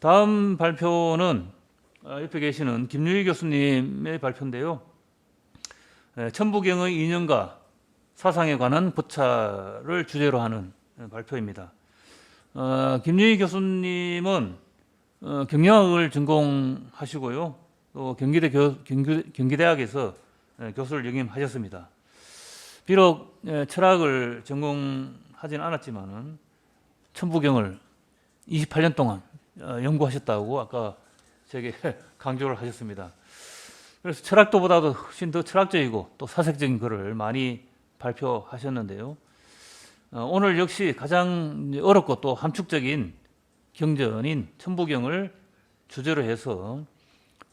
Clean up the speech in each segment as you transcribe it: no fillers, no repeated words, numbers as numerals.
다음 발표는 옆에 계시는 김유희 교수님의 발표인데요. 천부경의 이념과 사상에 관한 고찰을 주제로 하는 발표입니다. 김유희 교수님은 경영학을 전공하시고요. 또 경기대학에서 교수를 역임하셨습니다. 비록 철학을 전공하지는 않았지만은 천부경을 28년 동안 연구하셨다고 아까 제게 강조를 하셨습니다. 그래서 철학도보다도 훨씬 더 철학적이고 또 사색적인 글을 많이 발표하셨는데요. 오늘 역시 가장 어렵고 또 함축적인 경전인 천부경을 주제로 해서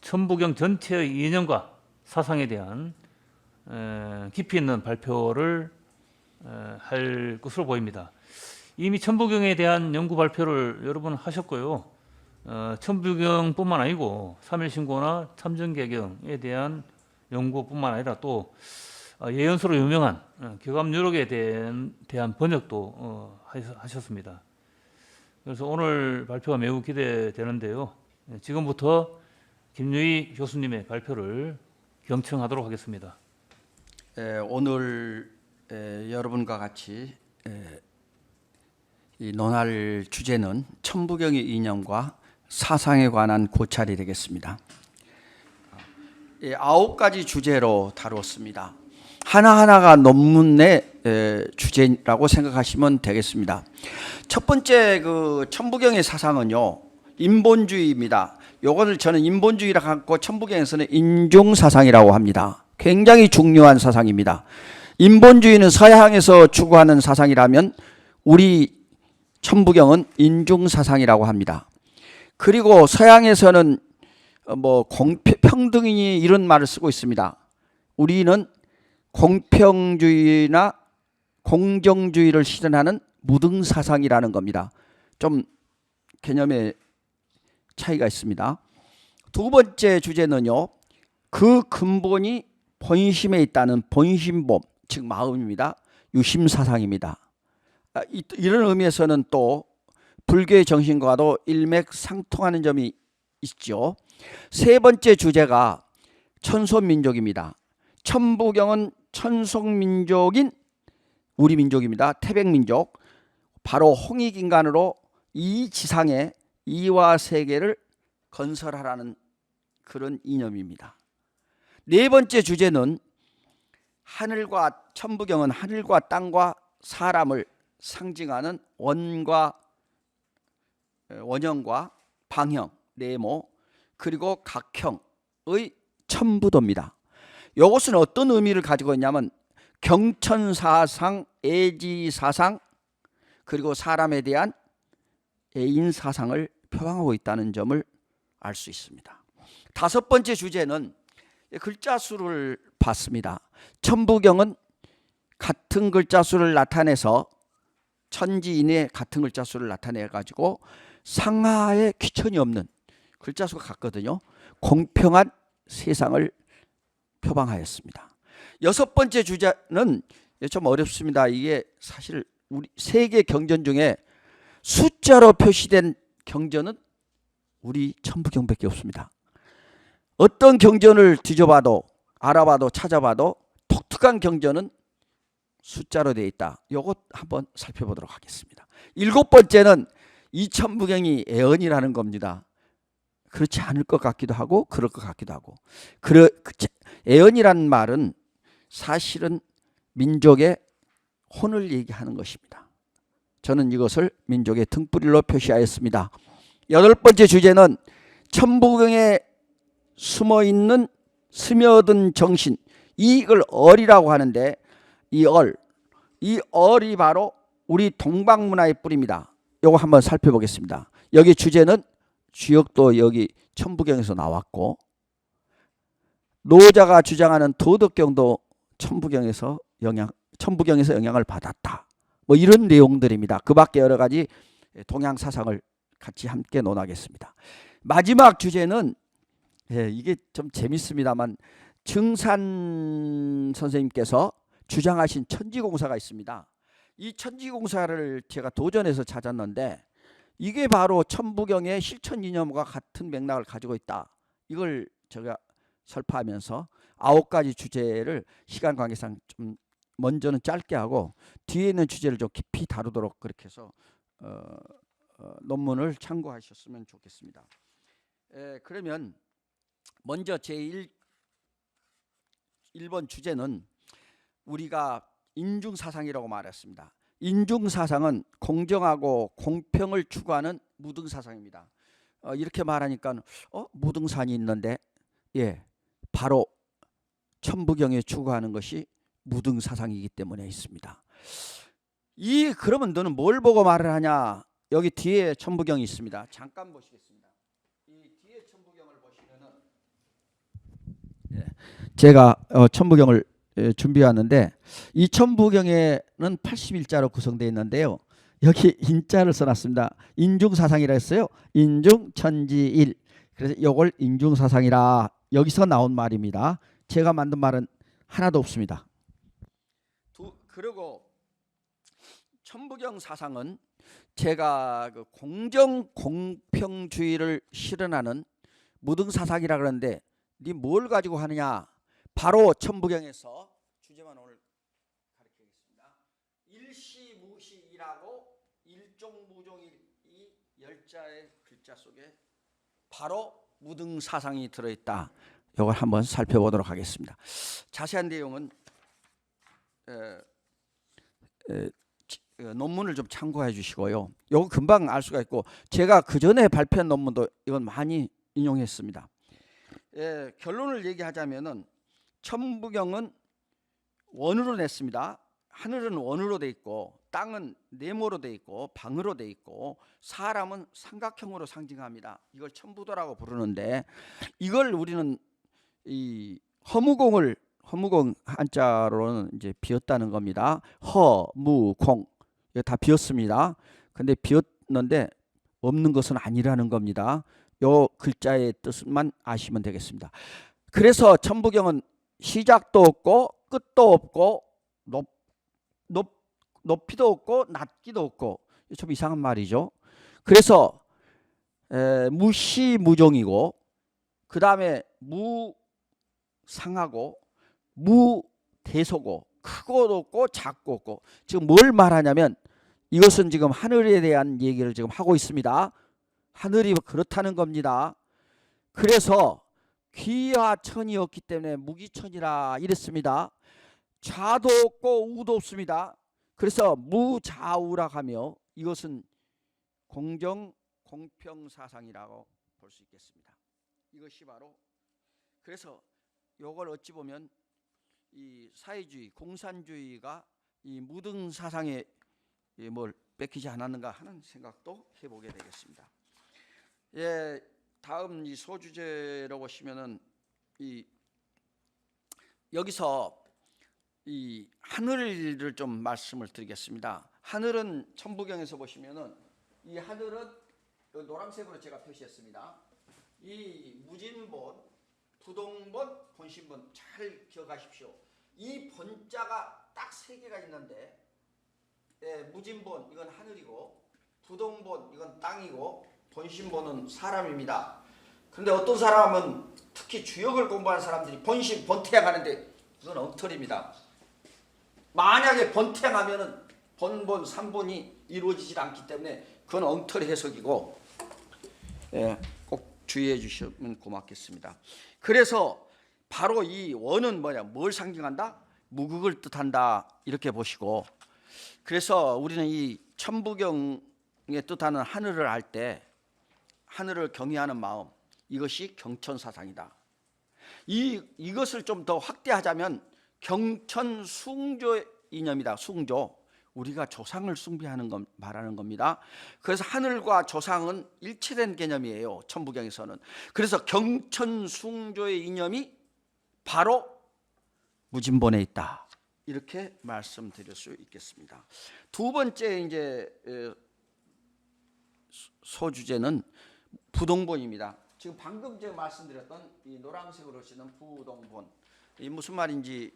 천부경 전체의 이념과 사상에 대한 깊이 있는 발표를 할 것으로 보입니다. 이미 천부경에 대한 연구 발표를 여러 번 하셨고요. 천부경뿐만 아니고 삼일신고나 참전개경에 대한 연구뿐만 아니라 또 예언서로 유명한 교감유록에 대한 번역도 하셨습니다. 그래서 오늘 발표가 매우 기대되는데요. 지금부터 김유희 교수님의 발표를 경청하도록 하겠습니다. 오늘 여러분과 같이 논할 주제는 천부경의 이념과 사상에 관한 고찰이 되겠습니다. 9가지 주제로 다루었습니다. 하나하나가 논문의 주제라고 생각하시면 되겠습니다. 첫 번째 그 천부경의 사상은요, 인본주의입니다. 요거를 저는 인본주의라 갖고 천부경에서는 인중사상이라고 합니다. 굉장히 중요한 사상입니다. 인본주의는 서양에서 추구하는 사상이라면 우리 천부경은 인중사상이라고 합니다. 그리고 서양에서는 평등이 이런 말을 쓰고 있습니다. 우리는 공평주의나 공정주의를 실현하는 무등사상이라는 겁니다. 좀 개념의 차이가 있습니다. 두 번째 주제는요, 그 근본이 본심에 있다는 본심범, 즉 마음입니다. 유심사상입니다. 이런 의미에서는 또 불교의 정신과도 일맥상통하는 점이 있죠. 세 번째 주제가 천소민족입니다. 천부경은 천속민족인 우리 민족입니다. 태백민족, 바로 홍익인간으로 이 지상에 이화세계를 건설하라는 그런 이념입니다. 네 번째 주제는 천부경은 하늘과 땅과 사람을 상징하는 원형과 방형, 네모, 그리고 각형의 천부도입니다. 이것은 어떤 의미를 가지고 있냐면 경천사상, 애지사상, 그리고 사람에 대한 애인사상을 표방하고 있다는 점을 알 수 있습니다. 다섯 번째 주제는 글자 수를 봤습니다. 천부경은 같은 글자 수를 나타내서 천지인의 같은 글자 수를 나타내 가지고 상하에 귀천이 없는 글자 수가 같거든요. 공평한 세상을 표방하였습니다. 여섯 번째 주제는 좀 어렵습니다. 이게 사실 우리 세계 경전 중에 숫자로 표시된 경전은 우리 천부경밖에 없습니다. 어떤 경전을 뒤져봐도 알아봐도 찾아봐도 독특한 경전은 숫자로 되어 있다. 이것 한번 살펴보도록 하겠습니다. 일곱 번째는 이 천부경이 애언이라는 겁니다. 그렇지 않을 것 같기도 하고 그럴 것 같기도 하고. 애언이라는 말은 사실은 민족의 혼을 얘기하는 것입니다. 저는 이것을 민족의 등불일로 표시하였습니다. 여덟 번째 주제는 천부경에 숨어있는 스며든 정신, 이걸 얼이라고 하는데 이 얼이 바로 우리 동방문화의 뿌리입니다. 이거 한번 살펴보겠습니다. 여기 주제는 주역도 여기 천부경에서 나왔고, 노자가 주장하는 도덕경도 천부경에서 영향을 받았다. 뭐 이런 내용들입니다. 그 밖에 여러 가지 동양 사상을 같이 함께 논하겠습니다. 마지막 주제는 이게 좀 재밌습니다만 증산 선생님께서 주장하신 천지공사가 있습니다. 이 천지공사를 제가 도전해서 찾았는데 이게 바로 천부경의 실천 이념과 같은 맥락을 가지고 있다. 이걸 제가 설파하면서 9가지 주제를 시간 관계상 좀 먼저는 짧게 하고 뒤에 있는 주제를 좀 깊이 다루도록 그렇게 해서 논문을 참고하셨으면 좋겠습니다. 그러면 먼저 제1번 주제는 우리가 인중사상이라고 말했습니다. 인중사상은 공정하고 공평을 추구하는 무등사상입니다. 이렇게 말하니까 무등산이 있는데, 예, 바로 천부경에 추구하는 것이 무등사상이기 때문에 있습니다. 그러면 너는 뭘 보고 말을 하냐? 여기 뒤에 천부경이 있습니다. 잠깐 보시겠습니다. 이 뒤에 천부경을 보시면은, 예, 제가 천부경을 준비하는데 이 천부경에는 81자로 구성되어 있는데요. 여기 인자를 써놨습니다. 인중사상이라 했어요. 인중천지일. 그래서 이걸 인중사상이라 여기서 나온 말입니다. 제가 만든 말은 하나도 없습니다. 그리고 천부경 사상은 제가 그 공정 공평주의를 실현하는 무등사상이라 그러는데 네 뭘 가지고 하느냐? 바로 천부경에서 주제만 오늘 가르치겠습니다. 일시무시일하고 일종무종일 이 10자의 글자 속에 바로 무등사상이 들어있다. 이걸 한번 살펴보도록 하겠습니다. 자세한 내용은 논문을 좀 참고해 주시고요. 이거 금방 알 수가 있고 제가 그 전에 발표한 논문도 이건 많이 인용했습니다. 결론을 얘기하자면은 천부경은 원으로 냈습니다. 하늘은 원으로 돼 있고 땅은 네모로 돼 있고 방으로 돼 있고 사람은 삼각형으로 상징합니다. 이걸 천부도라고 부르는데 이걸 우리는 이 허무공 한자로는 이제 비었다는 겁니다. 허무공 이거 다 비었습니다. 근데 비었는데 없는 것은 아니라는 겁니다. 요 글자의 뜻만 아시면 되겠습니다. 그래서 천부경은 시작도 없고 끝도 없고 높이도 없고 낮기도 없고 좀 이상한 말이죠. 그래서 무시무종이고 그 다음에 무상하고 무대소고 크고 없고 작고 없고 지금 뭘 말하냐면 이것은 지금 하늘에 대한 얘기를 지금 하고 있습니다. 하늘이 그렇다는 겁니다. 그래서 귀와 천이 없기 때문에 무기천이라 이랬습니다. 좌도 없고 우도 없습니다. 그래서 무좌우라 하며 이것은 공정 공평 사상이라고 볼 수 있겠습니다. 이것이 바로 그래서 이걸 어찌 보면 이 사회주의 공산주의가 이 무등 사상에 뭘 뺏기지 않았는가 하는 생각도 해보게 되겠습니다. 다음 이 소주제로 보시면은 여기서 이 하늘을 좀 말씀을 드리겠습니다. 하늘은 천부경에서 보시면은 이 하늘은 노란색으로 제가 표시했습니다. 이 무진본, 부동본, 본신본 잘 기억하십시오. 이 본자가 딱 3개가 있는데 무진본 이건 하늘이고 부동본 이건 땅이고 본신본은 사람입니다. 그런데 어떤 사람은 특히 주역을 공부하는 사람들이 번태양하는데 그건 엉터리입니다. 만약에 번태양하면은 본본, 삼본이 이루어지질 않기 때문에 그건 엉터리 해석이고 꼭 주의해 주시면 고맙겠습니다. 그래서 바로 이 원은 뭐냐? 뭘 상징한다? 무극을 뜻한다. 이렇게 보시고 그래서 우리는 이 천부경의 뜻하는 하늘을 알 때 하늘을 경외하는 마음 이것이 경천사상이다. 이것을 좀 더 확대하자면 경천숭조 이념이다. 숭조 우리가 조상을 숭배하는 것 말하는 겁니다. 그래서 하늘과 조상은 일체된 개념이에요. 천부경에서는. 그래서 경천숭조의 이념이 바로 무진본에 있다. 이렇게 말씀드릴 수 있겠습니다. 두 번째 이제 소주제는 부동본입니다. 지금 방금 제가 말씀드렸던 이 노란색으로 쓰는 부동본 이 무슨 말인지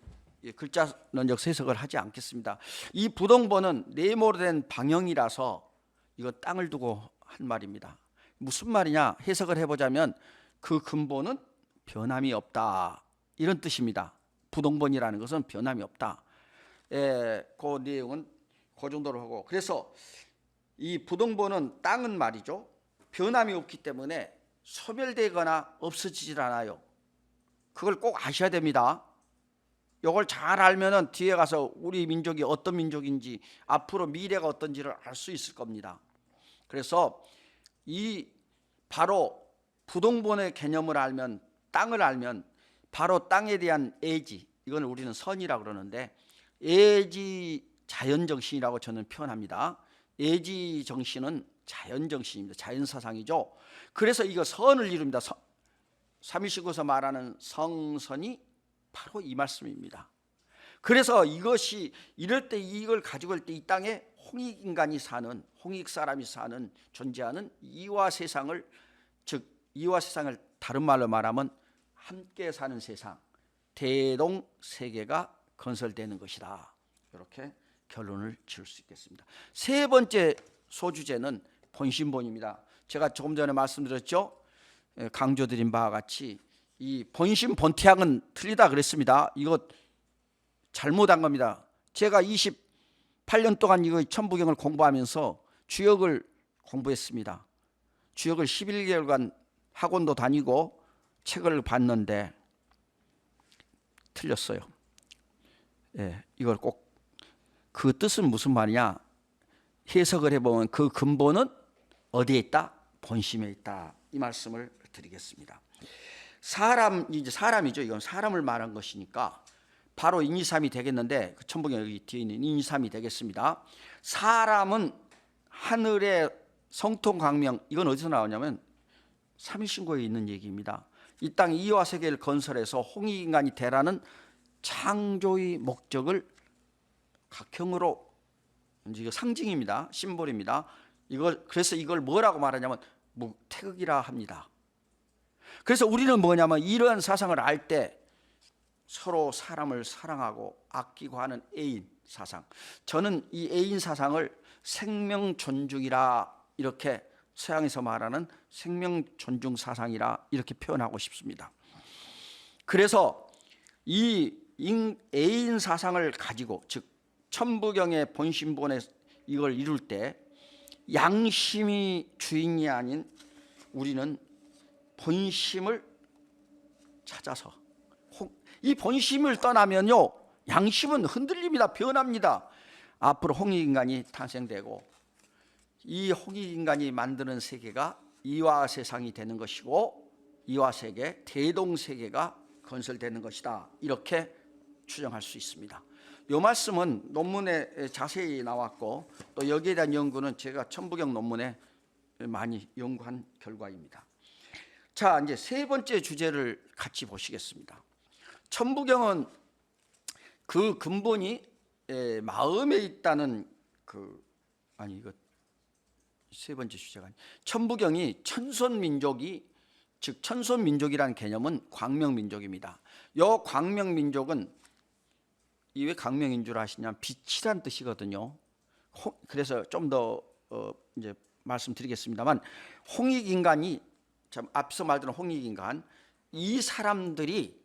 글자론적 해석을 하지 않겠습니다. 이 부동본은 네모로 된 방형이라서 이거 땅을 두고 한 말입니다. 무슨 말이냐 해석을 해보자면 그 근본은 변함이 없다 이런 뜻입니다. 부동본이라는 것은 변함이 없다. 그 내용은 그 정도로 하고, 그래서 이 부동본은 땅은 말이죠, 변함이 없기 때문에 소멸되거나 없어지질 않아요. 그걸 꼭 아셔야 됩니다. 이걸 잘 알면은 뒤에 가서 우리 민족이 어떤 민족인지 앞으로 미래가 어떤지를 알 수 있을 겁니다. 그래서 이 바로 부동본의 개념을 알면, 땅을 알면 바로 땅에 대한 애지, 이건 우리는 선이라고 그러는데 애지 자연정신이라고 저는 표현합니다. 애지 정신은 자연정신입니다. 자연사상이죠. 그래서 이거 선을 이룹니다. 삼일신구에서 말하는 성선이 바로 이 말씀입니다. 그래서 이것이 이럴 때 이걸 가지고 올 때 이 땅에 홍익인간이 사는, 홍익 사람이 사는, 존재하는 이와 세상을, 즉 이와 세상을 다른 말로 말하면 함께 사는 세상, 대동 세계가 건설되는 것이다. 이렇게 결론을 지을 수 있겠습니다. 세 번째 소주제는 본심본입니다. 제가 조금 전에 말씀드렸죠. 강조드린 바와 같이 이 본심 본태양은 틀리다 그랬습니다. 이거 잘못한 겁니다. 제가 28년 동안 이거 천부경을 공부하면서 주역을 공부했습니다. 주역을 11개월간 학원도 다니고 책을 봤는데 틀렸어요. 이걸 꼭, 그 뜻은 무슨 말이냐 해석을 해보면 그 근본은 어디에 있다? 본심에 있다. 이 말씀을 드리겠습니다. 이제 사람이죠. 이건 사람을 말한 것이니까 바로 인이삼이 되겠는데, 그 천부경 여기 뒤에 있는 인이삼이 되겠습니다. 사람은 하늘의 성통광명, 이건 어디서 나오냐면 삼일신고에 있는 얘기입니다. 이 땅 이와 세계를 건설해서 홍익인간이 되라는 창조의 목적을 각형으로, 이제 상징입니다. 심볼입니다. 그래서 이걸 뭐라고 말하냐면 태극이라 합니다. 그래서 우리는 뭐냐면 이러한 사상을 알 때 서로 사람을 사랑하고 아끼고 하는 애인 사상, 저는 이 애인 사상을 생명 존중이라, 이렇게 서양에서 말하는 생명 존중 사상이라 이렇게 표현하고 싶습니다. 그래서 이 애인 사상을 가지고, 즉 천부경의 본심본에 이걸 이룰 때 양심이 주인이 아닌 우리는 본심을 찾아서, 이 본심을 떠나면요 양심은 흔들립니다. 변합니다. 앞으로 홍익인간이 탄생되고 이 홍익인간이 만드는 세계가 이화 세상이 되는 것이고 이화 세계, 대동세계가 건설되는 것이다. 이렇게 추정할 수 있습니다. 이 말씀은 논문에 자세히 나왔고 또 여기에 대한 연구는 제가 천부경 논문에 많이 연구한 결과입니다. 자, 이제 세 번째 주제를 같이 보시겠습니다. 천부경은 그 근본이 마음에 있다는 이거 세 번째 주제가 아니, 천부경이 천손민족이, 즉 천손민족이라는 개념은 광명민족입니다. 요 광명민족은 이 왜 광명인 줄 아시냐면 빛이란 뜻이거든요. 그래서 좀 더 이제 말씀드리겠습니다만, 홍익인간이, 앞서 말드린 홍익인간, 이 사람들이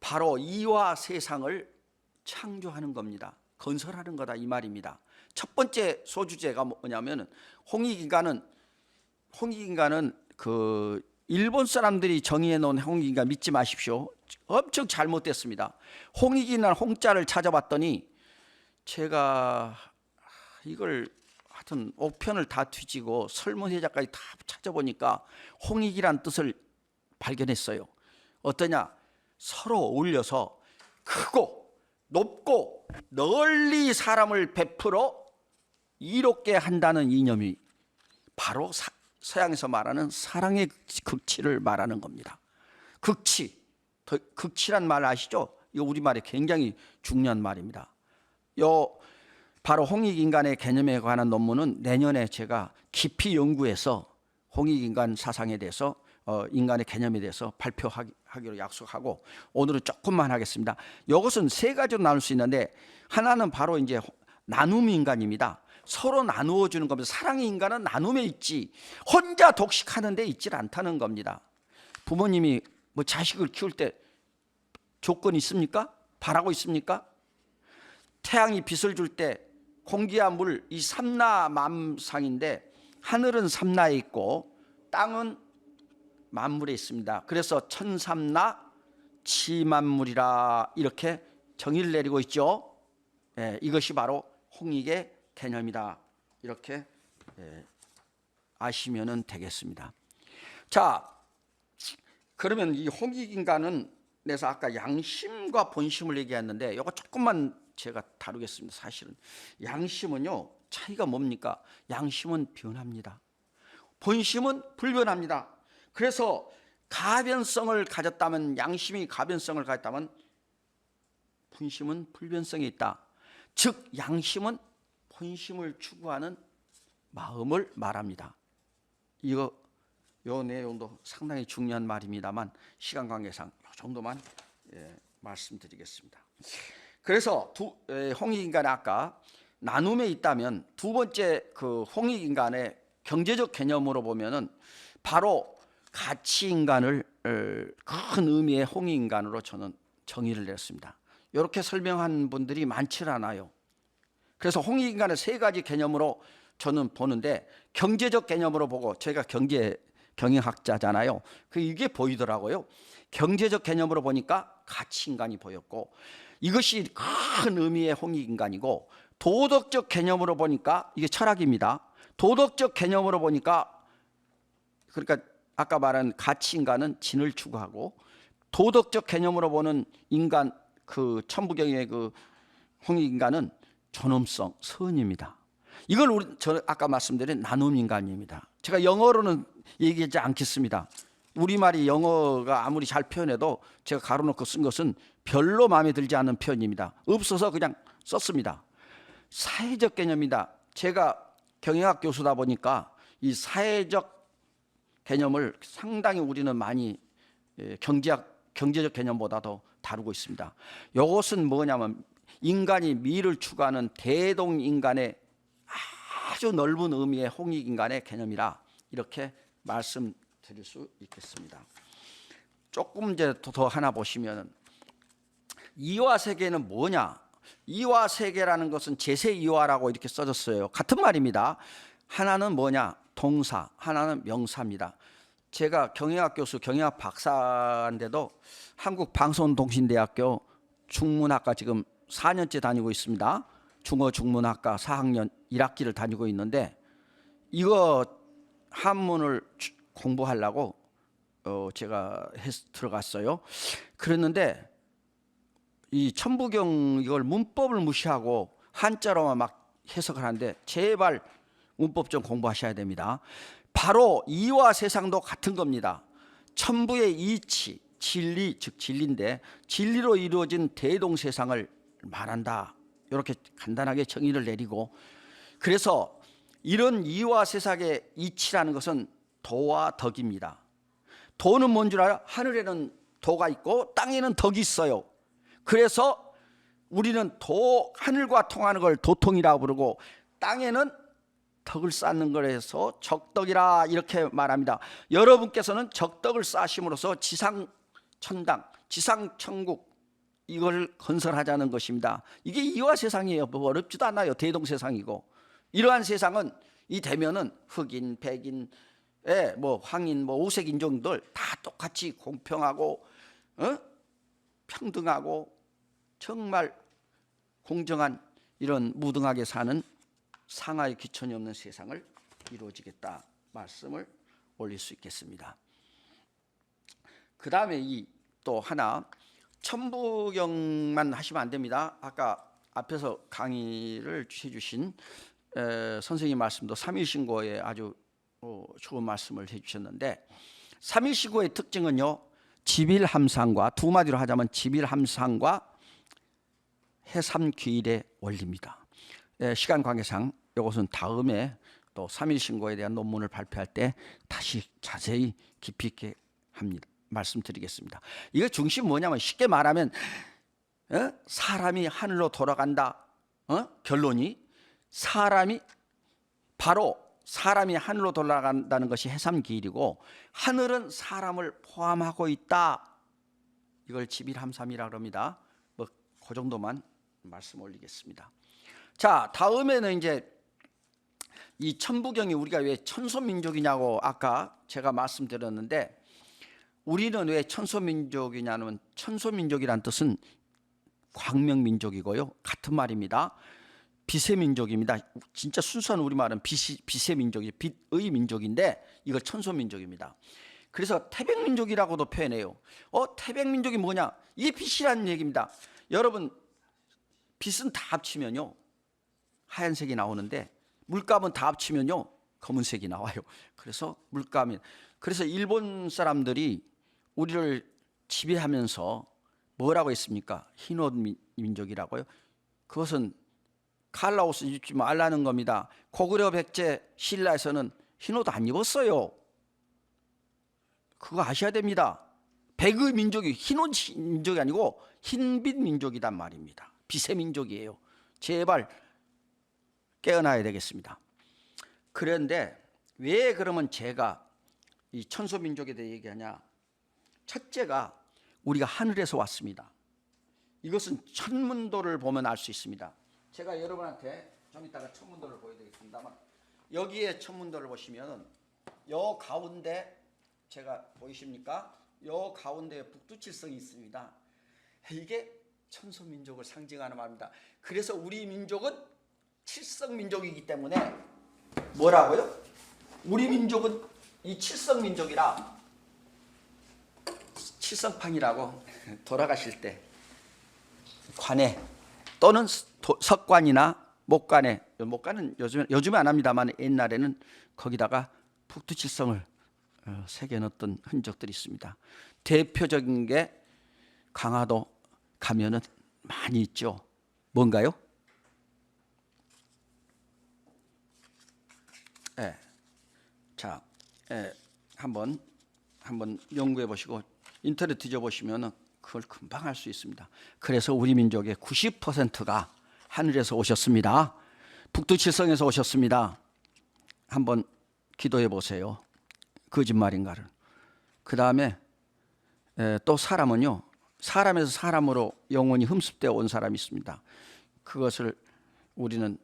바로 이와 세상을 창조하는 겁니다. 건설하는 거다 이 말입니다. 첫 번째 소주제가 뭐냐면 홍익인간은 그 일본 사람들이 정의해 놓은 홍익인간 믿지 마십시오. 엄청 잘못됐습니다. 홍익인간 홍자를 찾아봤더니 제가 이걸 하여튼 옥편을 다 뒤지고 설문해자까지 다 찾아보니까 홍익이란 뜻을 발견했어요. 어떠냐? 서로 어울려서 크고 높고 널리 사람을 베풀어 이롭게 한다는 이념이 바로 서양에서 말하는 사랑의 극치를 말하는 겁니다. 극치란 말 아시죠? 이거 우리말에 굉장히 중요한 말입니다. 바로 홍익인간의 개념에 관한 논문은 내년에 제가 깊이 연구해서 홍익인간 사상에 대해서 인간의 개념에 대해서 발표하기로 약속하고 오늘은 조금만 하겠습니다. 이것은 세 가지로 나눌 수 있는데, 하나는 바로 이제 나눔 인간입니다. 서로 나누어 주는 겁니다. 사랑의 인간은 나눔에 있지 혼자 독식하는 데 있질 않다는 겁니다. 부모님이 뭐 자식을 키울 때 조건이 있습니까? 바라고 있습니까? 태양이 빛을 줄 때 공기와 물 이 삼라만상인데 하늘은 삼라에 있고 땅은 만물에 있습니다. 그래서 천삼라 치만물이라 이렇게 정의를 내리고 있죠. 이것이 바로 홍익의 개념이다. 이렇게 아시면 되겠습니다. 자, 그러면 이 홍익인간은 그래서 아까 양심과 본심을 얘기했는데 이거 조금만 제가 다루겠습니다. 사실은 양심은요 차이가 뭡니까? 양심은 변합니다. 본심은 불변합니다. 그래서 가변성을 가졌다면 양심이 가변성을 가졌다면 본심은 불변성이 있다. 즉 양심은 본심을 추구하는 마음을 말합니다. 요 내용도 상당히 중요한 말입니다만 시간 관계상 이 정도만 말씀드리겠습니다. 그래서 홍익인간이 아까 나눔에 있다면 두 번째 그 홍익인간의 경제적 개념으로 보면은 바로 가치인간을 큰 의미의 홍익인간으로 저는 정의를 내렸습니다. 이렇게 설명한 분들이 많지 않아요. 그래서 홍익인간의 세 가지 개념으로 저는 보는데 경제적 개념으로 보고 제가 경영학자잖아요. 이게 보이더라고요. 경제적 개념으로 보니까 가치인간이 보였고 이것이 큰 의미의 홍익인간이고 도덕적 개념으로 보니까 이게 철학입니다. 도덕적 개념으로 보니까 그러니까 아까 말한 가치인간은 진을 추구하고 도덕적 개념으로 보는 인간 그 천부경의 그 홍익인간은 존엄성, 선입니다. 이걸 저 아까 말씀드린 나눔인간입니다. 제가 영어로는 얘기하지 않겠습니다. 우리말이 영어가 아무리 잘 표현해도 제가 가로놓고 쓴 것은 별로 마음에 들지 않는 표현입니다. 없어서 그냥 썼습니다. 사회적 개념이다. 제가 경영학 교수다 보니까 이 사회적 개념을 상당히 우리는 많이 경제적 개념보다도 다루고 있습니다. 이것은 뭐냐면 인간이 미를 추구하는 대동인간의 아주 넓은 의미의 홍익인간의 개념이라 이렇게 말씀드릴 수 있겠습니다. 조금 이제 더 하나 보시면 이화세계는 뭐냐? 이화세계라는 것은 제세이화라고 이렇게 써졌어요. 같은 말입니다. 하나는 뭐냐? 동사, 하나는 명사입니다. 제가 경영학 교수, 경영학 박사인데도 한국방송통신대학교 중문학과 지금 4년째 다니고 있습니다. 중어 중문학과 4학년 1학기를 다니고 있는데 이거 한문을 공부하려고 제가 들어갔어요. 그랬는데 이 천부경 이걸 문법을 무시하고 한자로만 막 해석을 하는데 제발 문법 좀 공부하셔야 됩니다. 바로 이와 세상도 같은 겁니다. 천부의 이치, 진리, 즉 진리인데 진리로 이루어진 대동세상을 말한다. 이렇게 간단하게 정의를 내리고 그래서 이런 이와 세상의 이치라는 것은 도와 덕입니다. 도는 뭔 줄 알아요? 하늘에는 도가 있고 땅에는 덕이 있어요. 그래서 우리는 하늘과 통하는 걸 도통이라고 부르고 땅에는 덕을 쌓는 거라서 적덕이라 이렇게 말합니다. 여러분께서는 적덕을 쌓으심으로써 지상천당, 지상천국 이걸 건설하자는 것입니다. 이게 이화 세상이에요. 뭐 어렵지도 않아요. 대동세상이고 이러한 세상은 이 되면은 흑인, 백인, 뭐 황인, 뭐 오색 인종들 다 똑같이 공평하고 평등하고 정말 공정한 이런 무등하게 사는 상하의 귀천이 없는 세상을 이루어지겠다 말씀을 올릴 수 있겠습니다. 그 다음에 또 하나 천부경만 하시면 안 됩니다. 아까 앞에서 강의를 해주신 선생님 말씀도 삼일신고에 아주 좋은 말씀을 해주셨는데 삼일신고의 특징은요 지빌함상과 두 마디로 하자면 지빌함상과 해삼귀일의 원리입니다. 시간 관계상 이것은 다음에 또 삼일신고에 대한 논문을 발표할 때 다시 자세히 깊이 있게 말씀드리겠습니다. 이거 중심 뭐냐면 쉽게 말하면 사람이 하늘로 돌아간다. 결론이 사람이 바로 사람이 하늘로 돌아간다는 것이 해삼기일이고 하늘은 사람을 포함하고 있다. 이걸 지빌함삼이라고 합니다. 뭐 그 정도만 말씀 올리겠습니다. 자, 다음에는 이제 이 천부경이 우리가 왜 천소민족이냐고 아까 제가 말씀드렸는데, 우리는 왜 천소민족이냐면 천소민족이란 뜻은 광명민족이고요, 같은 말입니다. 빛의 민족입니다. 진짜 순수한 우리말은 빛의 민족이 빛의 민족인데 이걸 천소민족입니다. 그래서 태백민족이라고도 표현해요. 태백민족이 뭐냐? 이게 빛이라는 얘기입니다. 여러분, 빛은 다 합치면요 하얀색이 나오는데 물감은 다 합치면요 검은색이 나와요. 그래서 물감이, 그래서 일본 사람들이 우리를 지배하면서 뭐라고 했습니까? 흰옷 민족이라고요. 그것은 칼라옷 입지 말라는 겁니다. 고구려 백제 신라에서는 흰옷 안 입었어요. 그거 아셔야 됩니다. 백의 민족이 흰옷 민족이 아니고 흰빛 민족이란 말입니다. 빛의 민족이에요. 제발 깨어나야 되겠습니다. 그런데 왜 그러면 제가 이 천소민족에 대해 얘기하냐? 첫째가 우리가 하늘에서 왔습니다. 이것은 천문도를 보면 알 수 있습니다. 제가 여러분한테 좀 이따가 천문도를 보여드리겠습니다만, 여기에 천문도를 보시면 요 가운데 제가 보이십니까? 요 가운데 북두칠성이 있습니다. 이게 천소민족을 상징하는 말입니다. 그래서 우리 민족은 칠성민족이기 때문에 뭐라고요? 우리 민족은 이 칠성민족이라, 칠성판이라고 돌아가실 때 관에 또는 석관이나 목관은 요즘에 안 합니다만 옛날에는 거기다가 북두칠성을 새겨넣었던 흔적들이 있습니다. 대표적인 게 강화도 가면은 많이 있죠. 뭔가요? 자, 한번 연구해 보시고 인터넷 뒤져보시면 그걸 금방 알 수 있습니다. 그래서 우리 민족의 90%가 하늘에서 오셨습니다. 북두칠성에서 오셨습니다. 한번 기도해 보세요. 거짓말인가를. 그 다음에 또 사람은요, 사람에서 사람으로 영혼이 흠습되어 온 사람이 있습니다. 그것을 우리는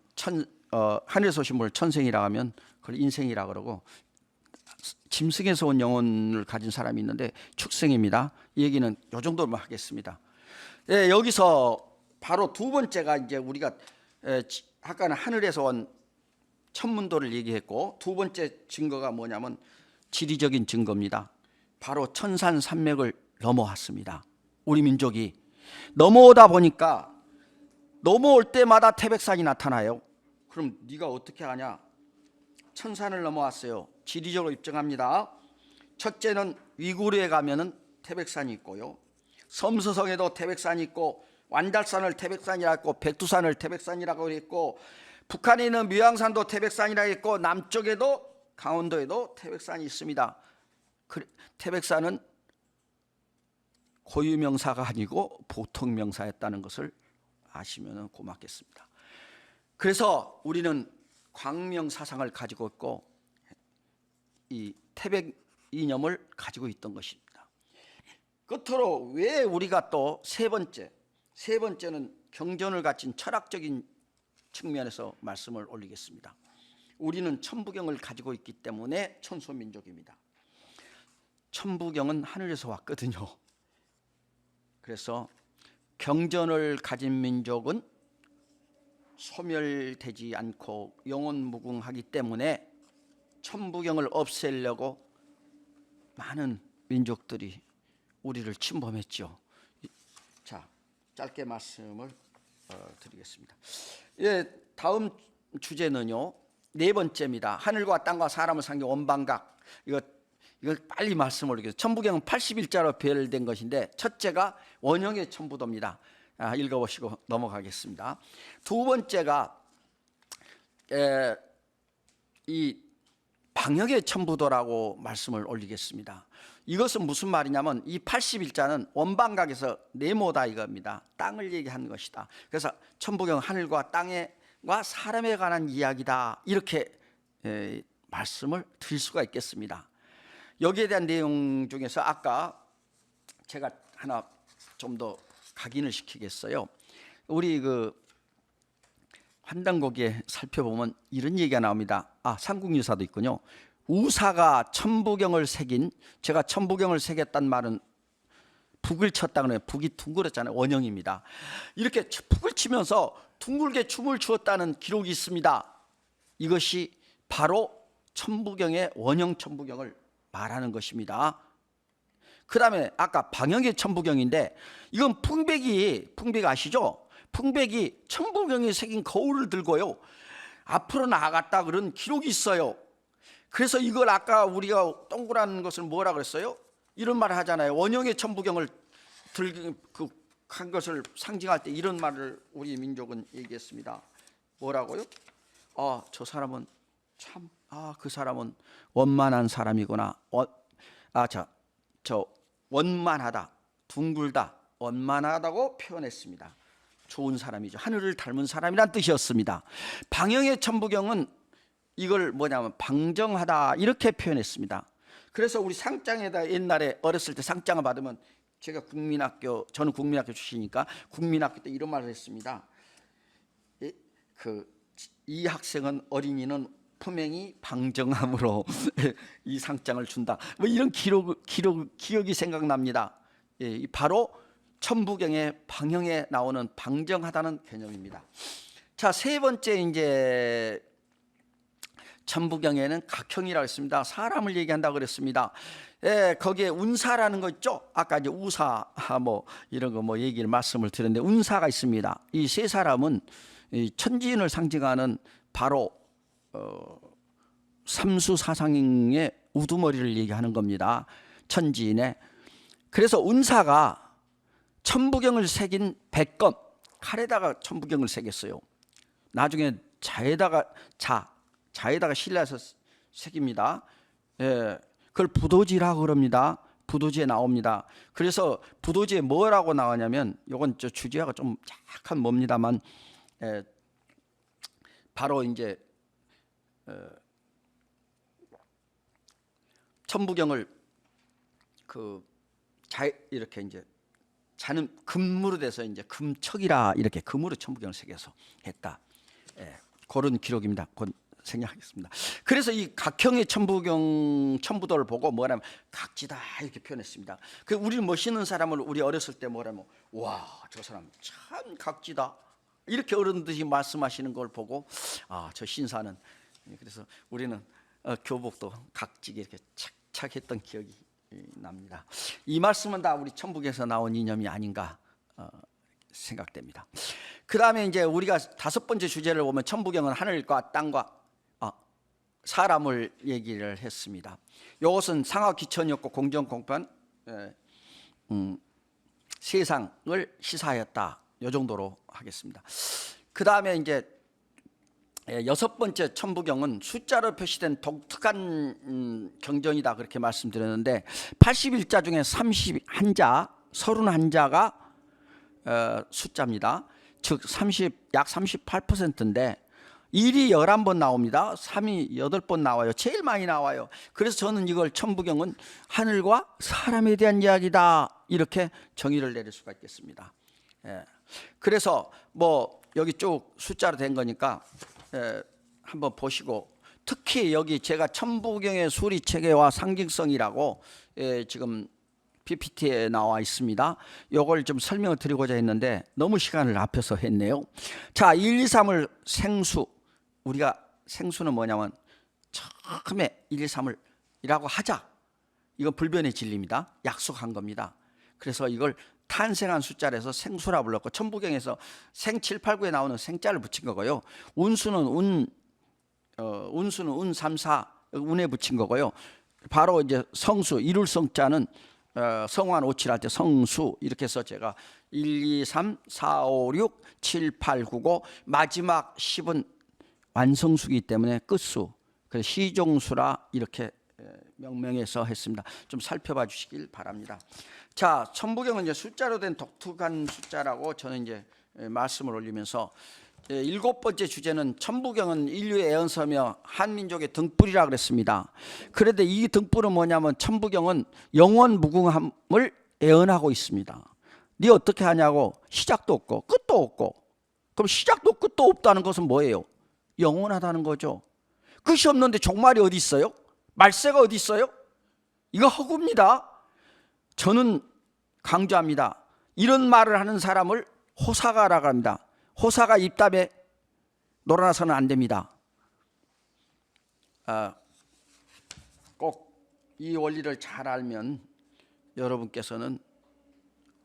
하늘에서 오신 분을 천생이라 하면 그걸 인생이라 그러고, 짐승에서 온 영혼을 가진 사람이 있는데 축생입니다. 이 얘기는 이 정도만 하겠습니다. 여기서 바로 두 번째가 이제 우리가 아까는 하늘에서 온 천문도를 얘기했고, 두 번째 증거가 뭐냐면 지리적인 증거입니다. 바로 천산산맥을 넘어왔습니다. 우리 민족이 넘어오다 보니까 넘어올 때마다 태백산이 나타나요. 그럼 네가 어떻게 하냐? 천산을 넘어왔어요. 지리적으로 입증합니다. 첫째는 위구르에 가면은 태백산이 있고요, 섬서성에도 태백산이 있고, 완달산을 태백산이라고 했고, 백두산을 태백산이라고 했고, 북한에 있는 무양산도 태백산이라고 했고, 남쪽에도 강원도에도 태백산이 있습니다. 태백산은 고유명사가 아니고 보통 명사였다는 것을 아시면 고맙겠습니다. 그래서 우리는 광명 사상을 가지고 있고 이 태백 이념을 가지고 있던 것입니다. 끝으로 왜 우리가 또 세 번째는 경전을 갖춘 철학적인 측면에서 말씀을 올리겠습니다. 우리는 천부경을 가지고 있기 때문에 천소민족입니다. 천부경은 하늘에서 왔거든요. 그래서 경전을 가진 민족은 소멸되지 않고 영원무궁하기 때문에 천부경을 없애려고 많은 민족들이 우리를 침범했죠. 자, 짧게 말씀을 드리겠습니다. 다음 주제는요, 네 번째입니다. 하늘과 땅과 사람을 상기 원방각. 이거 빨리 말씀을 드리겠습니다. 천부경은 81자로 배열된 것인데, 첫째가 원형의 천부도입니다. 읽어보시고 넘어가겠습니다. 두 번째가 이 방역의 천부도라고 말씀을 올리겠습니다. 이것은 무슨 말이냐면 이 81자는 원방각에서 네모다 이겁니다. 땅을 얘기하는 것이다. 그래서 천부경 하늘과 땅과 사람에 관한 이야기다 이렇게 말씀을 드릴 수가 있겠습니다. 여기에 대한 내용 중에서 아까 제가 하나 좀 더 각인을 시키겠어요. 우리 그 환단곡에 살펴보면 이런 얘기가 나옵니다. 삼국유사도 있군요. 우사가 천부경을 새긴, 제가 천부경을 새겼단 말은 북을 쳤다 그래요. 북이 둥글었잖아요. 원형입니다. 이렇게 북을 치면서 둥글게 춤을 추었다는 기록이 있습니다. 이것이 바로 천부경의 원형 천부경을 말하는 것입니다. 그 다음에 아까 방영의 천부경인데, 이건 풍백이 아시죠? 풍백이 천부경에 새긴 거울을 들고요 앞으로 나아갔다 그런 기록이 있어요. 그래서 이걸 아까 우리가 동그란 것을 뭐라 그랬어요? 이런 말을 하잖아요. 원형의 천부경을 한 것을 상징할 때 이런 말을 우리 민족은 얘기했습니다. 뭐라고요? 저 사람은 참, 그 사람은 원만한 사람이구나. 저 원만하다, 둥글다, 원만하다고 표현했습니다. 좋은 사람이죠. 하늘을 닮은 사람이란 뜻이었습니다. 방영의 천부경은 이걸 뭐냐면 방정하다 이렇게 표현했습니다. 그래서 우리 상장에다 옛날에 어렸을 때 상장을 받으면, 제가 저는 국민학교 출신이니까 국민학교 때 이런 말을 했습니다. 이 학생은, 어린이는 품행이 방정함으로 이 상장을 준다. 뭐 이런 기억이 생각납니다. 바로 천부경의 방형에 나오는 방정하다는 개념입니다. 자, 세 번째 이제 천부경에는 각형이라고 했습니다. 사람을 얘기한다고 그랬습니다. 거기에 운사라는 거 있죠. 아까 이제 우사 뭐 이런 거 얘기를 말씀을 드렸는데, 운사가 있습니다. 이 세 사람은 이 천지인을 상징하는 바로 삼수사상의 우두머리를 얘기하는 겁니다. 천지인의. 그래서 운사가 천부경을 새긴 백검, 칼에다가 천부경을 새겼어요. 나중에 자에다가 신라에서 새깁니다. 그걸 부도지라고 그럽니다. 부도지에 나옵니다. 그래서 부도지에 뭐라고 나오냐면, 이건 주제하고 좀 약간 멉니다만, 바로 이제 천부경을 이렇게 이제 자는 금으로 돼서 이제 금척이라 이렇게 금으로 천부경을 새겨서 했다. 그런 기록입니다. 곧 생략하겠습니다. 그래서 이 각형의 천부도를 보고 뭐라면 각지다 이렇게 표현했습니다. 우리를 멋있는 사람을 우리 어렸을 때 뭐라면, 와, 저 사람 참 각지다 이렇게 어른들이 말씀하시는 걸 보고, 저 신사는, 그래서 우리는 교복도 각지게 이렇게 착착했던 기억이 납니다. 이 말씀은 다 우리 천북에서 나온 이념이 아닌가 생각됩니다. 그 다음에 이제 우리가 다섯 번째 주제를 보면, 천부경은 하늘과 땅과 사람을 얘기를 했습니다. 이것은 상하귀천이었고 공정공평 세상을 시사하였다. 이 정도로 하겠습니다. 그 다음에 이제 여섯 번째 천부경은 숫자로 표시된 독특한 경전이다 그렇게 말씀드렸는데, 81자 중에 31자, 31자가 숫자입니다. 즉 약 38%인데 1이 11번 나옵니다. 3이 8번 나와요. 제일 많이 나와요. 그래서 저는 이걸 천부경은 하늘과 사람에 대한 이야기다 이렇게 정의를 내릴 수가 있겠습니다. 그래서 뭐 여기 쭉 숫자로 된 거니까 한번 보시고, 특히 여기 제가 천부경의 수리체계와 상징성이라고 지금 PPT에 나와 있습니다. 이걸 좀 설명을 드리고자 했는데 너무 시간을 앞서서 했네요. 자, 1, 2, 3을 생수, 우리가 생수는 뭐냐면 처음에 1, 2, 3을 이라고 하자, 이건 불변의 진리입니다. 약속한 겁니다. 그래서 이걸 탄생한 숫자라서 생수라 불렀고, 천부경에서 생 7, 8, 9에 나오는 생자를 붙인 거고요. 운수는 운 3, 4 운에 붙인 거고요. 바로 이제 성수, 이룰 성자는 성환 오칠할 때 성수 이렇게 해서 제가 1, 2, 3, 4, 5, 6, 7, 8, 9, 9 마지막 10은 완성수이기 때문에 끝수, 그래서 시종수라 이렇게 명명해서 했습니다. 좀 살펴봐 주시길 바랍니다. 자, 천부경은 이제 숫자로 된 독특한 숫자라고 저는 이제 말씀을 올리면서, 일곱 번째 주제는 천부경은 인류의 애언서며 한민족의 등불이라 그랬습니다. 그런데 이 등불은 뭐냐면 천부경은 영원 무궁함을 애언하고 있습니다. 네 어떻게 하냐고. 시작도 없고 끝도 없고. 그럼 시작도 끝도 없다는 것은 뭐예요? 영원하다는 거죠. 끝이 없는데 종말이 어디 있어요? 말세가 어디 있어요? 이거 허구입니다. 저는 강조합니다. 이런 말을 하는 사람을 호사가라고 합니다. 호사가 입담에 놀아나서는 안 됩니다. 꼭 이 원리를 잘 알면 여러분께서는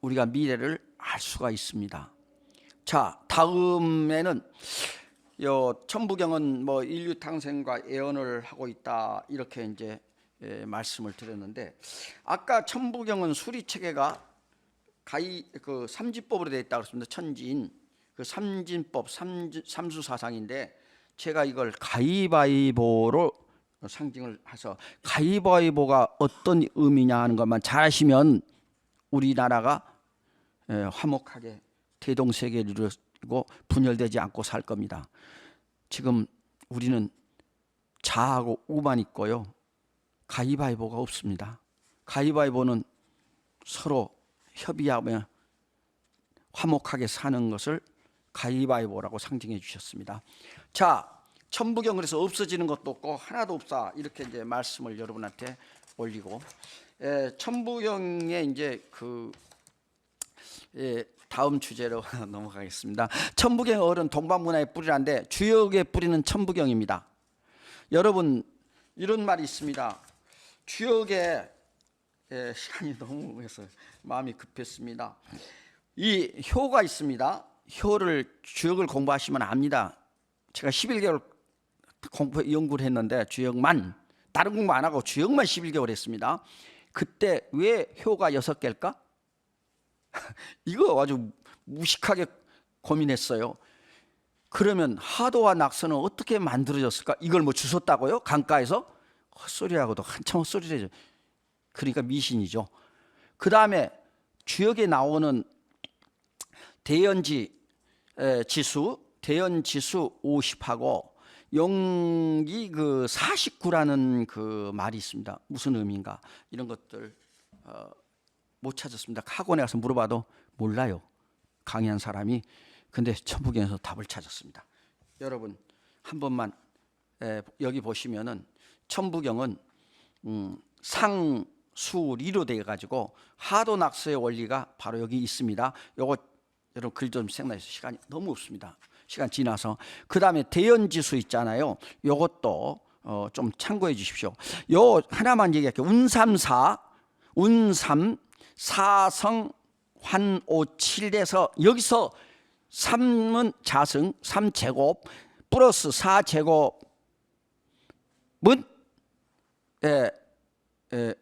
우리가 미래를 알 수가 있습니다. 자, 다음에는 천부경은 뭐 인류 탄생과 예언을 하고 있다 이렇게 이제 말씀을 드렸는데, 아까 천부경은 수리 체계가 그 삼지법으로 되어 있다고 했습니다. 천지인 그 삼진법 삼수 사상인데, 제가 이걸 가위바위보로 상징을 해서 가위바위보가 어떤 의미냐 하는 것만 잘 아시면 우리나라가 화목하게 대동세계를 이루고 분열되지 않고 살 겁니다. 지금 우리는 자하고 우만 있고요. 가위바위보가 없습니다. 가위바위보는 서로 협의하며 화목하게 사는 것을 가위바위보라고 상징해 주셨습니다. 자, 천부경 그래서 없어지는 것도 없고 하나도 없다 이렇게 이제 말씀을 여러분한테 올리고, 천부경의 이제 다음 주제로 넘어가겠습니다. 천부경의 어른 동방문화의 뿌리란데 주역의 뿌리는 천부경입니다. 여러분 이런 말이 있습니다. 주역의 시간이 너무 해서 마음이 급했습니다. 이 효가 있습니다. 효를 주역을 공부하시면 압니다. 제가 11개월 연구를 했는데 주역만, 다른 공부 안 하고 주역만 11개월 했습니다. 그때 왜 효가 6개일까? 이거 아주 무식하게 고민했어요. 그러면 하도와 낙서는 어떻게 만들어졌을까? 이걸 뭐 주웠다고요? 강가에서? 헛소리하고도 한참 헛소리를. 그러니까 미신이죠. 그 다음에 주역에 나오는 대연지 지수, 대연지수 50하고 용기 49라는 그 말이 있습니다. 무슨 의미인가? 이런 것들 못 찾았습니다. 학원에 가서 물어봐도 몰라요. 강의한 사람이. 근데 천부경에서 답을 찾았습니다. 여러분 한 번만 여기 보시면은 천부경은 상수리로 되어 가지고 하도 낙서의 원리가 바로 여기 있습니다. 요거 여러분 글 좀 생각나서 시간이 너무 없습니다. 시간 지나서. 그 다음에 대연지수 있잖아요. 요것도 좀 참고해 주십시오. 요 하나만 얘기할게요. 운삼사, 운삼, 사성, 환오칠에서 여기서 3은 자승, 3제곱 플러스 4제곱은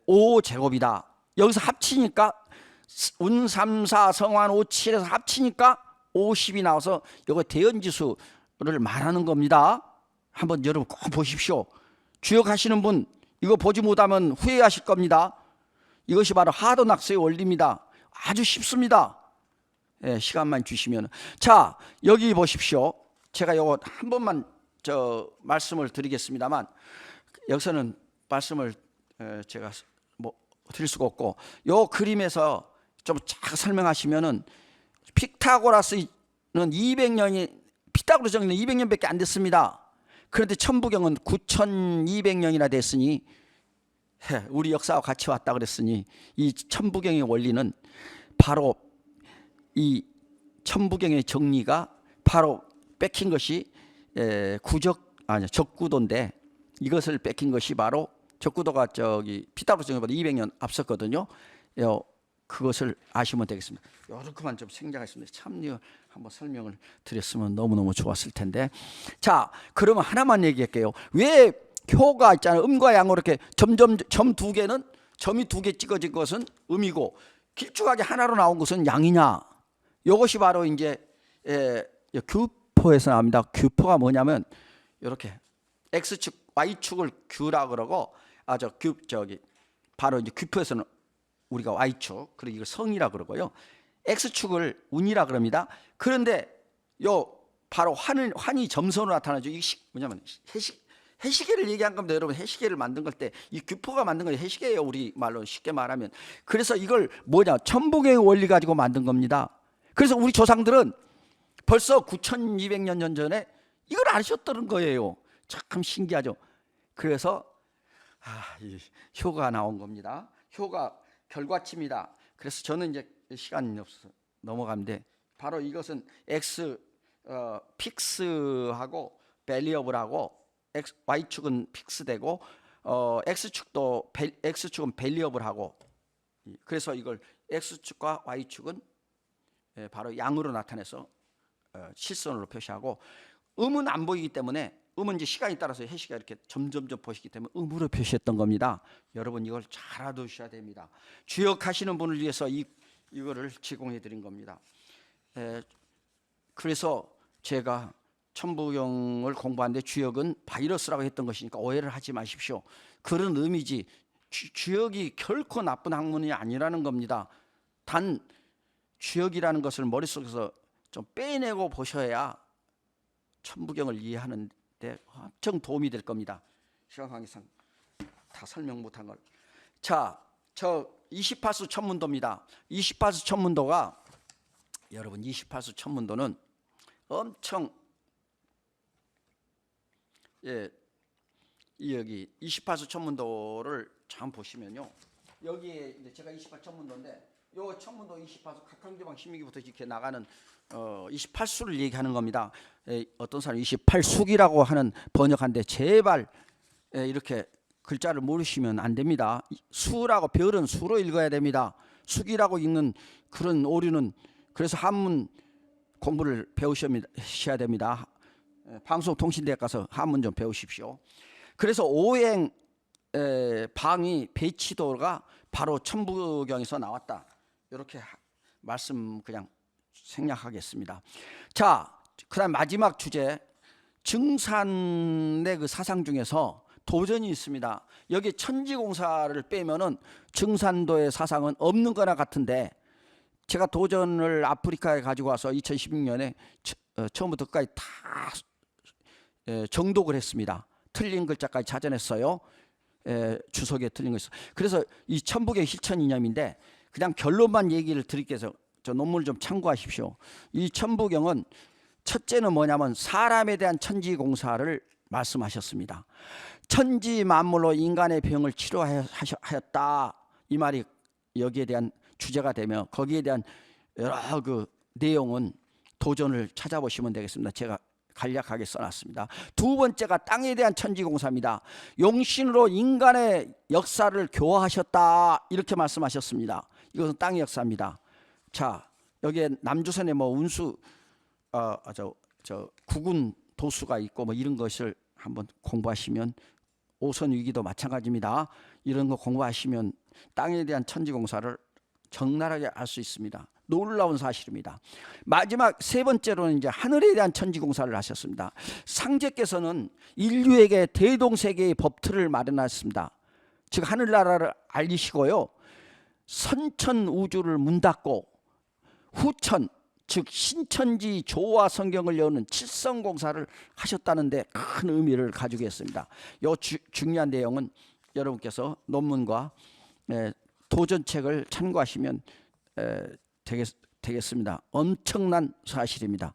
5제곱이다. 여기서 합치니까 운삼사 성환 57에서 합치니까 50이 나와서 이거 대연지수를 말하는 겁니다. 한번 여러분 꼭 보십시오. 주역하시는 분 이거 보지 못하면 후회하실 겁니다. 이것이 바로 하도낙서의 원리입니다. 아주 쉽습니다. 시간만 주시면. 자, 여기 보십시오. 제가 이거 한 번만 말씀을 드리겠습니다만, 여기서는 말씀을 제가 뭐 드릴 수가 없고, 요 그림에서 좀 잘 설명하시면은 피타고라스는 200년이 피타고라스 정리는 200년밖에 안 됐습니다. 그런데 천부경은 9200년이나 됐으니 우리 역사와 같이 왔다 그랬으니 이 천부경의 원리는 바로 이 천부경의 정리가 바로 뺏긴 것이 적구도인데, 이것을 뺏긴 것이 바로 적구도가 피타고라스 정리보다 200년 앞섰거든요. 그것을 아시면 되겠습니다. 이렇게만 좀 생략했습니다. 참 한번 설명을 드렸으면 너무너무 좋았을 텐데. 자, 그러면 하나만 얘기할게요. 왜 효가 있잖아요. 음과 양으로 이렇게 점 2개는 점이 2개 찍어진 것은 음이고 길쭉하게 하나로 나온 것은 양이냐? 이것이 바로 이제 규포에서 나옵니다. 규포가 뭐냐면 이렇게 x축, y축을 규라 그러고 바로 이제 규포에서는 우리가 y축, 그리고 이걸 성이라 그러고요. x축을 운이라 그럽니다. 그런데 요 바로 환이 점선으로 나타나죠. 이게 뭐냐면 해시계를 얘기한 겁니다. 여러분, 해시계를 만든 걸 때 이 규포가 만든 건 해시계예요. 우리 말로 쉽게 말하면. 그래서 이걸 뭐냐, 천부경의 원리 가지고 만든 겁니다. 그래서 우리 조상들은 벌써 9200년 전에 이걸 아셨다는 거예요. 참 신기하죠. 그래서 이 효가 나온 겁니다. 효가 결과치입니다. 그래서 저는 이제 시간이 없어서 넘어가는데, 바로 이것은 픽스하고 밸리어블하고 Y축은 픽스되고 X축은 밸리어블하고, 그래서 이걸 X축과 Y축은 바로 양으로 나타내서 실선으로 표시하고, 음은 안 보이기 때문에, 음은 이제 시간이 따라서 해시가 이렇게 점점점 보시기 때문에 음으로 표시했던 겁니다. 여러분, 이걸 잘 알아두셔야 됩니다. 주역하시는 분을 위해서 이거를 제공해 드린 겁니다. 그래서 제가 천부경을 공부하는데 주역은 바이러스라고 했던 것이니까 오해를 하지 마십시오. 그런 의미지 주역이 결코 나쁜 학문이 아니라는 겁니다. 단 주역이라는 것을 머릿속에서 좀 빼내고 보셔야 천부경을 이해하는 데 엄청 도움이 될 겁니다. 시간 관계상 다 설명 못한 걸. 자, 저 28수 천문도입니다. 28수 천문도가, 여러분, 28수 천문도는 엄청, 여기 28수 천문도를 잘 보시면요, 여기에 이제 제가 28 천문도인데, 요 천문도 28수 각항지방 신미기부터 이렇게 나가는 28수를 얘기하는 겁니다. 어떤 사람 28숙이라고 하는 번역한데, 제발 이렇게 글자를 모르시면 안 됩니다. 수라고, 별은 수로 읽어야 됩니다. 숙이라고 읽는 그런 오류는, 그래서 한문 공부를 배우셔야 됩니다. 방송통신대학 가서 한문 좀 배우십시오. 그래서 오행 방위 배치도가 바로 천부경에서 나왔다. 이렇게 말씀 그냥 생략하겠습니다. 자, 그다음 마지막 주제, 증산의 그 사상 중에서 도전이 있습니다. 여기 천지공사를 빼면은 증산도의 사상은 없는 거나 같은데, 제가 도전을 아프리카에 가지고 와서 2016년에 처음부터 끝까지 다 정독을 했습니다. 틀린 글자까지 찾아냈어요. 주석에 틀린 거 있어. 그래서 이 천부경 실천 이념인데, 그냥 결론만 얘기를 드릴게요. 저 논문을 좀 참고하십시오. 이 천부경은 첫째는 뭐냐면 사람에 대한 천지공사를 말씀하셨습니다. 천지 만물로 인간의 병을 치료하였다, 이 말이 여기에 대한 주제가 되며, 거기에 대한 여러 그 내용은 도전을 찾아보시면 되겠습니다. 제가 간략하게 써놨습니다. 두 번째가 땅에 대한 천지공사입니다. 용신으로 인간의 역사를 교화하셨다, 이렇게 말씀하셨습니다. 이것은 땅의 역사입니다. 자, 여기에 남조선의 뭐 운수, 국운 도수가 있고 뭐 이런 것을 한번 공부하시면, 오선 위기도 마찬가지입니다. 이런 거 공부하시면 땅에 대한 천지공사를 적나라하게 알 수 있습니다. 놀라운 사실입니다. 마지막 세 번째로는 이제 하늘에 대한 천지공사를 하셨습니다. 상제께서는 인류에게 대동세계의 법틀을 마련하셨습니다. 즉 하늘나라를 알리시고요, 선천 우주를 문 닫고 후천, 즉 신천지 조화 성경을 여는 칠성공사를 하셨다는데 큰 의미를 가지고 있습니다. 이 중요한 내용은 여러분께서 논문과 도전책을 참고하시면 되겠습니다. 엄청난 사실입니다.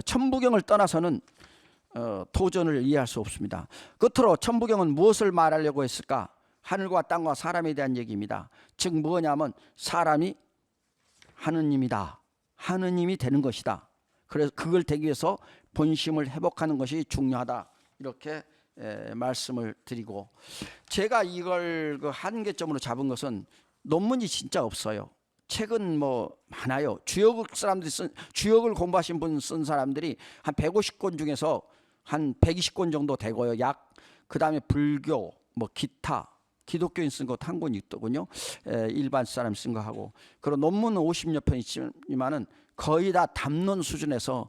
천부경을 떠나서는 도전을 이해할 수 없습니다. 끝으로 천부경은 무엇을 말하려고 했을까? 하늘과 땅과 사람에 대한 얘기입니다. 즉 뭐냐면 사람이 하느님이다, 하느님이 되는 것이다. 그래서 그걸 되기 위해서 본심을 회복하는 것이 중요하다, 이렇게 말씀을 드리고, 제가 이걸 그 한계점으로 잡은 것은 논문이 진짜 없어요. 책은 뭐 많아요. 주역을 공부하신 분 쓴 사람들이 한 150권 중에서 한 120권 정도 되고요. 그 다음에 불교, 뭐 기타, 기독교인 쓴 것 한 권 있더군요. 일반 사람 쓴 거 하고. 그리고 논문은 50여 편 있지만은 거의 다 담론 수준에서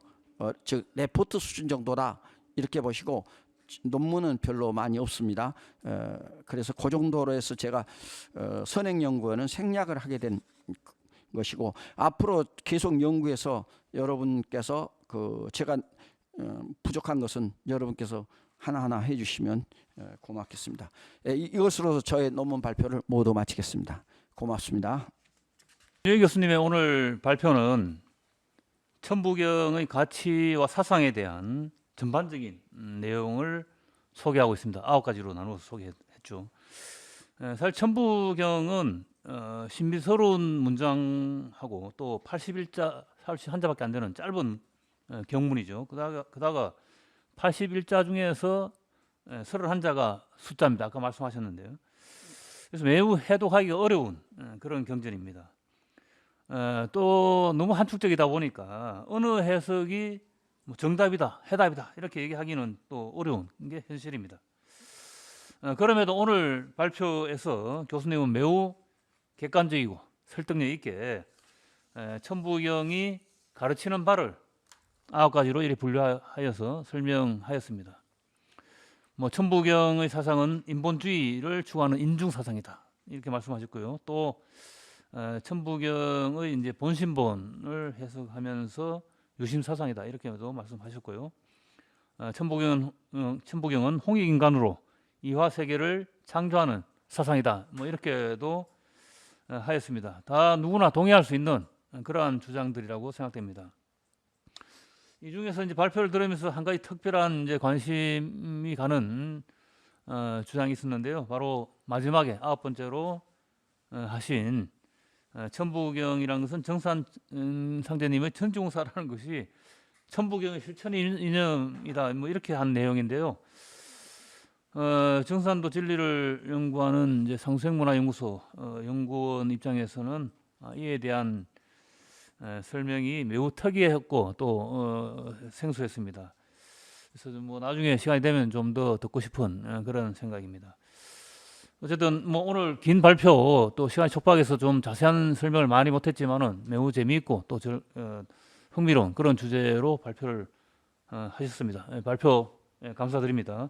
즉 레포트 수준 정도다, 이렇게 보시고, 논문은 별로 많이 없습니다. 그래서 그 정도로 해서 제가 선행연구에는 생략을 하게 된 것이고, 앞으로 계속 연구해서 여러분께서 제가 부족한 것은 여러분께서 하나하나 해주시면 고맙겠습니다. 이것으로 저의 논문 발표를 모두 마치겠습니다. 고맙습니다. 김유희 교수님의 오늘 발표는 천부경의 가치와 사상에 대한 전반적인 내용을 소개하고 있습니다. 9가지로 나누어서 소개했죠. 사실 천부경은 신비스러운 문장하고 또 81자, 81자밖에 안 되는 짧은 경문이죠. 그다가 81자 중에서 31자가 숫자입니다. 아까 말씀하셨는데요. 그래서 매우 해독하기가 어려운 그런 경전입니다. 또 너무 한축적이다 보니까 어느 해석이 뭐 정답이다, 해답이다 이렇게 얘기하기는 또 어려운 게 현실입니다. 그럼에도 오늘 발표에서 교수님은 매우 객관적이고 설득력 있게 천부경이 가르치는 바를 9가지로 이렇게 분류하여서 설명하였습니다. 뭐 천부경의 사상은 인본주의를 추구하는 인중 사상이다 이렇게 말씀하셨고요. 또 천부경의 이제 본신본을 해석하면서 유심 사상이다 이렇게도 말씀하셨고요. 천부경은 홍익인간으로 이화 세계를 창조하는 사상이다. 뭐 이렇게도 하였습니다. 다 누구나 동의할 수 있는 그러한 주장들이라고 생각됩니다. 이 중에서 이제 발표를 들으면서 한 가지 특별한 이제 관심이 가는 주장이 있었는데요. 바로 마지막에 9번째로 하신 천부경이라는 것은 정산 상제님의 천지공사라는 것이 천부경의 실천 이념이다. 뭐 이렇게 한 내용인데요. 정산도 진리를 연구하는 이제 상수행문화연구소 연구원 입장에서는 이에 대한 설명이 매우 특이했고 또 생소했습니다. 그래서 뭐 나중에 시간이 되면 좀 더 듣고 싶은 그런 생각입니다. 어쨌든 뭐 오늘 긴 발표 또 시간이 촉박해서 좀 자세한 설명을 많이 못했지만은 매우 재미있고 또 흥미로운 그런 주제로 발표를 하셨습니다. 발표 감사드립니다.